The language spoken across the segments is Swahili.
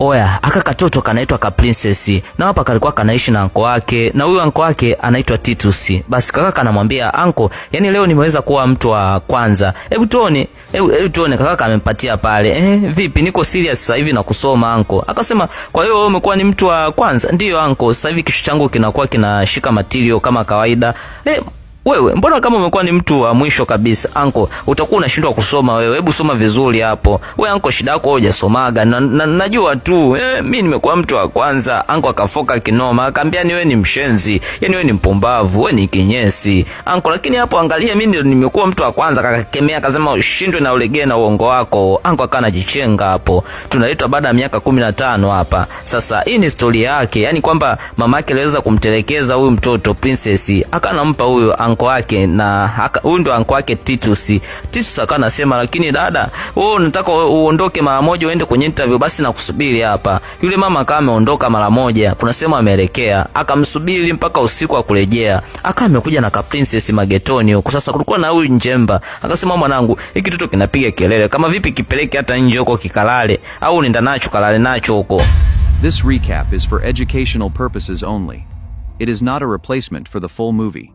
Oya, aka katoto kanaitwa ka Princess. Na hapa kalikuwa kanaishi na anko wake, na huyu anko wake anaitwa Titus. Basi kaka kanamwambia anko, yani leo nimeweza kuwa mtu wa kwanza. Hebu tuone, hebu tuone. Kaka amempatia pale. Vipi, niko serious sasa hivi na kusoma anko. Akasema, kwa hiyo wewe umekuwa ni mtu wa kwanza? Ndiyo anko, sasa hivi kichwa changu kinakuwa kinashika material kama kawaida. Wewe mbona kama umekuwa ni mtu wa mwisho kabisa anko, utakuwa unashindwa kusoma wewe. Hebu soma vizuri hapo. Wewe anko, shida yako wewe hujasomaga. Najua tu. Mimi nimekuwa mtu wa kwanza. Anko akafoka kinoma, akamwambia ni wewe ni mshenzi. Yaani wewe ni mpumbavu, wewe ni kinyesi. Anko, lakini hapo angalia mimi ndio nimekuwa mtu wa kwanza. Akakemea akasema ushindwe na ulegee na uongo wako. Anko akana jichenga hapo. Tunaletwa baada ya miaka 15 hapa. Sasa hii ni story yake. Yaani kwamba mamake aliweza kumtelekeza huyu mtoto Princess. Akanampa huyu anko wake, na huyu ndo anko wake Titus. Titus akawa anasema, lakini dada, wewe unataka uondoke mara moja uende kwenye interview, basi nakusubiri hapa. Yule mama akawa ameondoka mara moja, kuna sema ameelekea, akamsubiri mpaka usiku akurejea. Akawa amekuja na ka Princess magetoni huko. Sasa kulikuwa na huyu njemba, akasema mwanangu, hiki kitoto kinapiga kelele, kama vipi kipeleke hata nje huko kikalale, au nenda nacho kalale nacho huko. This recap is for educational purposes only. It is not a replacement for the full movie.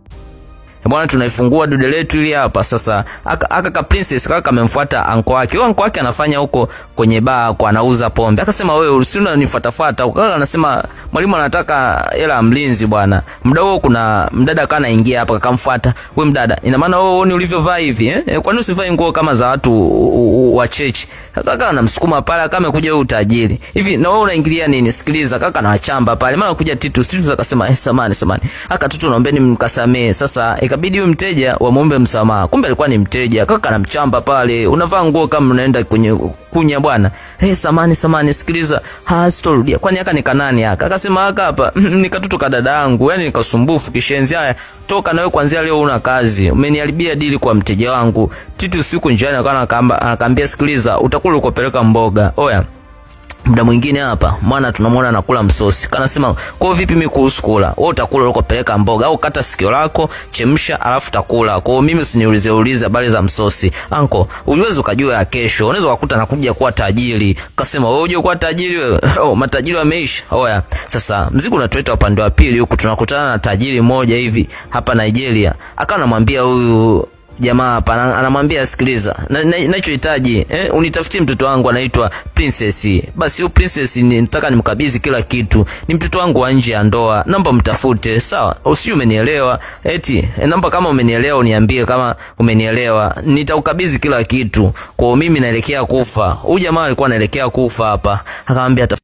Bwana, tunaifungua dude letu ili hapa sasa. Aka ka Princess kaka amemfuata anko wake. Huyo anko wake anafanya huko kwenye bar kwa anauza pombe. Akasema wewe usina nifuatafuata. Kaka anasema mwalimu anataka hela ya mlinzi bwana. Muda huo kuna mdada kana ingia hapa akamfuata. Wewe mdada, ina maana wewe ni ulivyovaa hivi Kwa nini usivae nguo kama za watu wa church? Kaka anamsukuma pale kama amekuja wewe utajiri. Hivi na wewe unaingilia nini? Sikiliza, kaka anawachamba pale. Maana kuja Titus akasema samani. Aka tutu naombeni mkasamee. Sasa ikabidi huyu mteja wamuombe msamaha. Kumbe alikuwa ni mteja. Kaka anamchamba pale. Unavaa nguo kama unaenda kwenye kunya bwana. Samani, sikiliza. Sitorudia. Kwani aka ni kanani aka? Akasema aka hapa nikatuto ka dada yangu. Yaani nikasumbufu kishenzi. Haya, toka na wewe kuanzia leo una kazi. Umeniharibia dili kwa mteja wangu. Titu siku njiani akaambia sikiliza, utakula ukopeleka mboga. Oya, muda mwingine hapa mwana tunamwona anakula msosi. Kanasema, kwa vipi mimi kuhusu kula? Wewe utakula ukopeleka mboga au kata sikio lako, chemsha alafu takula. Kwa mimi usiniulize habari za msosi. Anko, uliweza ukajua ya kesho. Unaweza kukuta nakuja kuwa tajiri. Kasema wewe uje kuwa tajiri wewe. Matajiri wameisha. Oya, sasa mzigo unatuleta upande wa pili huku, tunakutana na tajiri mmoja hivi hapa Nigeria. Akawa anamwambia huyu jamaa hapa, anamwambia sikiliza, ninachohitaji unitafutie mtoto wangu anaitwa Princess. Basi huyo Princess nataka nimkabidhi kila kitu. Ni mtoto wangu wa nje ya ndoa. Naomba mtafute. Sawa? Usije umenielewa. Naomba kama umenielewa uniambie kama umenielewa. Nitaukabidhi kila kitu. Kwa mimi naelekea kufa. Huyu jamaa alikuwa anaelekea kufa hapa. Akamwambia